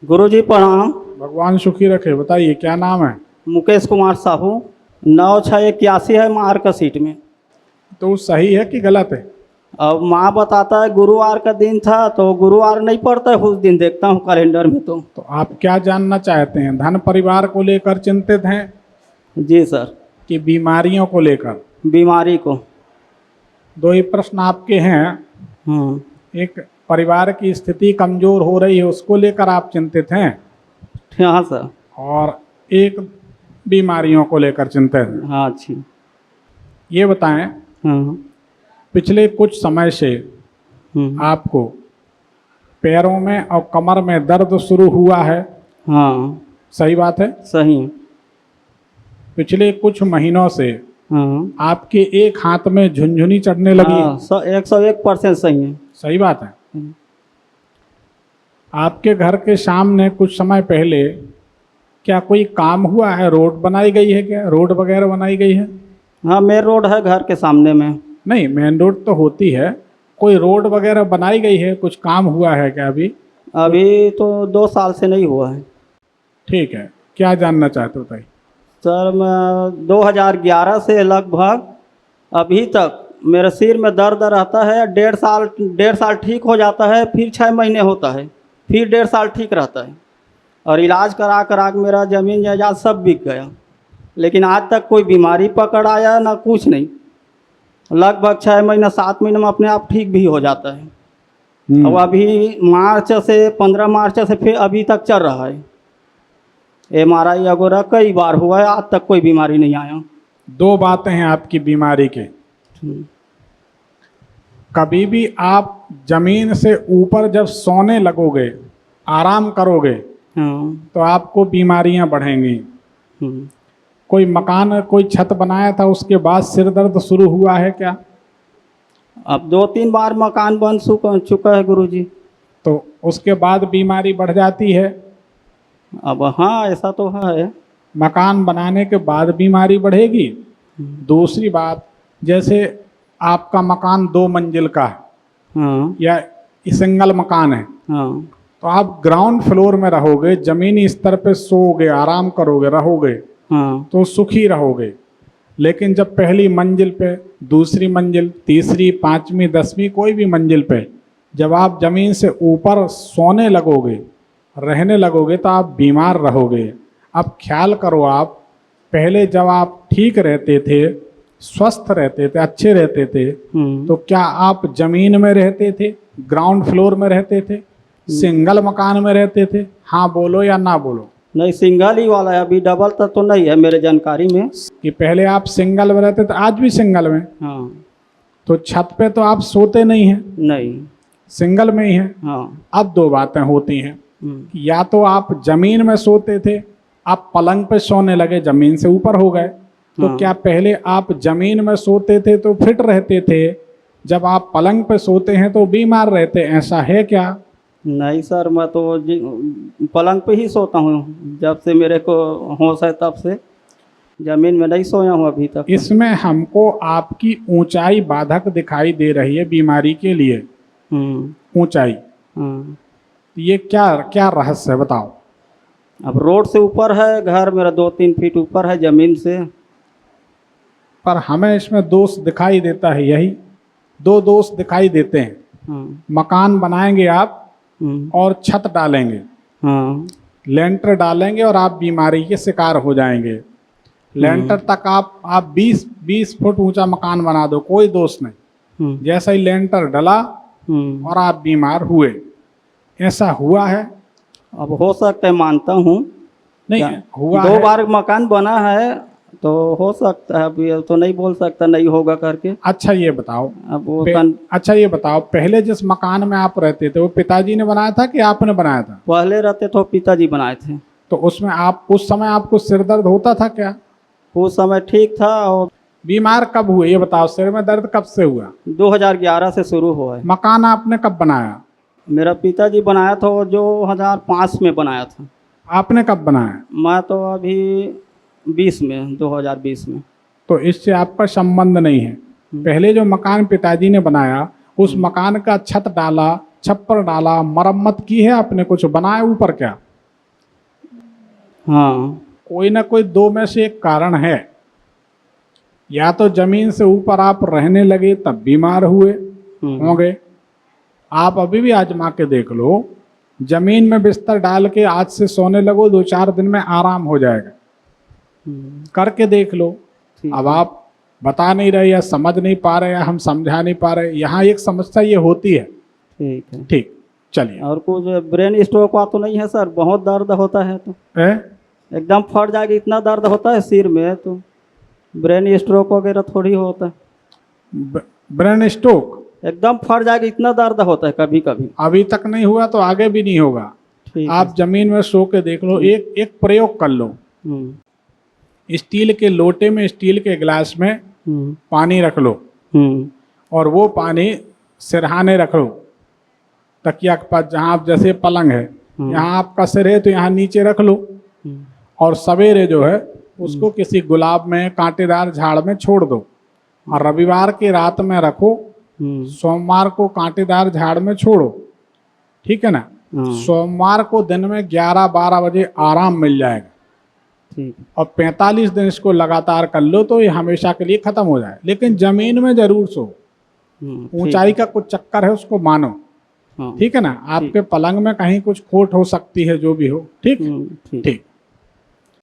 गुरुजी प्रणाम। भगवान सुखी रखे। बताइए क्या नाम है? मुकेश कुमार साहू। 9681 है मार्क सीट में। तो सही है कि गलत है? अब माँ बताता है गुरुवार का दिन था तो गुरुवार नहीं पड़ता है, उस दिन देखता हूँ कैलेंडर में। तो आप क्या जानना चाहते हैं? धन परिवार को लेकर चिंतित हैं जी सर। कि बीमारियों को लेकर? बीमारी को। दो ही प्रश्न आपके हैं। एक, परिवार की स्थिति कमजोर हो रही है उसको लेकर आप चिंतित हैं, हाँ सर। और एक बीमारियों को लेकर चिंतित हैं। हाँ अच्छी। ये बताएं, हाँ। पिछले कुछ समय से आपको पैरों में और कमर में दर्द शुरू हुआ है? हाँ सही बात है? सही। पिछले कुछ महीनों से हाँ आपके एक हाथ में झुनझुनी चढ़ने लगी है? 101% सही है। सही बात है। आपके घर के सामने कुछ समय पहले क्या कोई काम हुआ है? रोड बनाई गई है क्या? रोड वगैरह बनाई गई है? हाँ मेन रोड है घर के सामने में। नहीं, मेन रोड तो होती है, कोई रोड वगैरह बनाई गई है? कुछ काम हुआ है क्या अभी? अभी तो 2 साल से नहीं हुआ है। ठीक है, क्या जानना चाहते हो बताइए। सर मैं 2011 से लगभग अभी तक मेरे सिर में दर्द रहता है। 1.5 साल ठीक हो जाता है, फिर 6 महीने होता है, फिर 1.5 साल ठीक रहता है। और इलाज करा करा के मेरा ज़मीन जायदाद सब बिक गया, लेकिन आज तक कोई बीमारी पकड़ आया ना कुछ नहीं। लगभग 6 महीने 7 महीने में अपने आप ठीक भी हो जाता है। अब अभी मार्च से 15 मार्च से फिर अभी तक चल रहा है। MRI वगैरह कई बार हुआ है, आज तक कोई बीमारी नहीं आया। दो बातें हैं आपकी बीमारी के। कभी भी आप जमीन से ऊपर जब सोने लगोगे, आराम करोगे, तो आपको बीमारियां बढ़ेंगी। कोई मकान, कोई छत बनाया था उसके बाद सिर दर्द शुरू हुआ है क्या? अब 2-3 बार मकान बन चुका है गुरुजी। तो उसके बाद बीमारी बढ़ जाती है? अब हाँ ऐसा तो है। मकान बनाने के बाद बीमारी बढ़ेगी। दूसरी बात, जैसे आपका मकान 2 मंजिल का है, हाँ या सिंगल मकान है, हाँ तो आप ग्राउंड फ्लोर में रहोगे, जमीनी स्तर पे सोओगे, आराम करोगे, रहोगे, हाँ तो सुखी रहोगे। लेकिन जब पहली मंजिल पे, दूसरी मंजिल, तीसरी, 5वीं, 10वीं, कोई भी मंजिल पे जब आप जमीन से ऊपर सोने लगोगे, रहने लगोगे, तो आप बीमार रहोगे। अब ख्याल करो, आप पहले जब आप ठीक रहते थे, स्वस्थ रहते थे, अच्छे रहते थे, तो क्या आप जमीन में रहते थे, ग्राउंड फ्लोर में रहते थे, सिंगल मकान में रहते थे? हाँ बोलो या ना बोलो। नहीं, सिंगल ही वाला है, अभी डबल तक तो नहीं है मेरे जानकारी में। कि पहले आप सिंगल में रहते थे, आज भी सिंगल में? हाँ। तो छत पे तो आप सोते नहीं हैं? नहीं। सिंगल में ही हैं। हाँ। अब दो बातें होती हैं, या तो आप जमीन में सोते थे, आप पलंग पे सोने लगे, जमीन से ऊपर हो गए। तो क्या पहले आप जमीन में सोते थे तो फिट रहते थे, जब आप पलंग पे सोते हैं तो बीमार रहते, ऐसा है क्या? नहीं सर, मैं तो पलंग पे ही सोता हूँ, जब से मेरे को होश है तब से। जमीन में नहीं सोया हूँ अभी तक। इसमें हमको आपकी ऊंचाई बाधक दिखाई दे रही है बीमारी के लिए। ऊंचाई, ये क्या क्या रहस्य है बताओ। अब रोड से ऊपर है घर मेरा, 2-3 फीट ऊपर है जमीन से। पर हमें इसमें दोष दिखाई देता है, यही 2 दोष दिखाई देते हैं। मकान बनाएंगे आप और छत डालेंगे, लेंटर डालेंगे, और आप बीमारी के शिकार हो जाएंगे। लेंटर तक आप 20 फुट ऊंचा मकान बना दो, कोई दोष नहीं। जैसा ही लेंटर डला और आप बीमार हुए, ऐसा हुआ है? अब हो सकता है, मानता हूँ। नहीं हुआ 2 है? बार मकान बना है तो हो सकता है, अभी तो नहीं बोल सकता नहीं होगा करके। अच्छा ये बताओ, अब वो अच्छा ये बताओ, पहले जिस मकान में आप रहते थे वो पिताजी ने बनाया था कि आपने बनाया था? पहले रहते तो पिताजी बनाए थे। तो उसमें आप उस समय आपको सिर दर्द होता था क्या? उस समय ठीक था। और बीमार कब हुए ये बताओ, सिर में दर्द कब से हुआ? 2011 से शुरू हुआ है। मकान आपने कब बनाया? मेरा पिताजी बनाया था, वो जो 2005 में बनाया था। आपने कब बनाया? मैं तो अभी 2020 में। तो इससे आपका संबंध नहीं है। पहले जो मकान पिताजी ने बनाया, उस मकान का छत डाला, छप्पर डाला, मरम्मत की है आपने, कुछ बनाया ऊपर क्या? हाँ। कोई ना कोई दो में से एक कारण है। या तो जमीन से ऊपर आप रहने लगे तब बीमार हुए होंगे। आप अभी भी आजमा के देख लो, जमीन में बिस्तर डाल के आज से सोने लगो, 2-4 दिन में आराम हो जाएगा। करके देख लो। ठीक अब है। आप बता नहीं रहे या समझ नहीं पा रहे या हम समझा नहीं पा रहे, यहाँ एक समस्या ये होती है। ठीक है। ठीक, चलिए। और कुछ ब्रेन स्ट्रोक का तो नहीं है सर? बहुत दर्द होता है तो एकदम फट जाएगी, इतना दर्द होता है सिर में, तो ब्रेन स्ट्रोक वगैरह थोड़ी होता है? ब्रेन स्ट्रोक एकदम फट जाएगी, इतना दर्द होता है कभी कभी। अभी तक नहीं हुआ तो आगे भी नहीं होगा। ठीक आप जमीन में सो के देख लो। एक प्रयोग कर लो। है। स्टील के लोटे में, स्टील के गिलास में पानी रख लो और वो पानी सिरहाने रख लो तकिया के पास, जहाँ आप, जैसे पलंग है यहाँ आपका सिर है तो यहाँ नीचे रख लो और सवेरे जो है उसको किसी गुलाब में, कांटेदार झाड़ में छोड़ दो और रविवार की रात में रखो, सोमवार को कांटेदार झाड़ में छोड़ो। ठीक है ना? सोमवार को दिन में 11-12 बजे आराम मिल जाएगा। ठीक। और 45 दिन इसको लगातार कर लो तो ये हमेशा के लिए खत्म हो जाए। लेकिन जमीन में जरूर सो। ऊंचाई का कुछ चक्कर है उसको मानो। ठीक है ना? आपके पलंग में कहीं कुछ खोट हो सकती है, जो भी हो। ठीक ठीक।